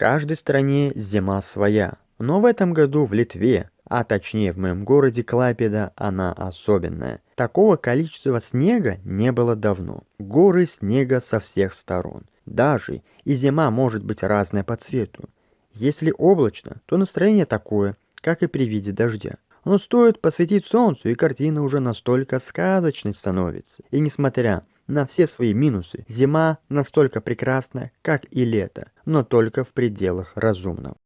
каждой стране зима своя, но в этом году в Литве, а точнее в моем городе Клайпеда, она особенная. Такого количества снега не было давно. Горы снега со всех сторон. Даже и зима может быть разная по цвету. Если облачно, то настроение такое, как и при виде дождя. Но стоит посветить солнцу, и картина уже настолько сказочной становится. И несмотря на все свои минусы, зима настолько прекрасна, как и лето, но только в пределах разумного.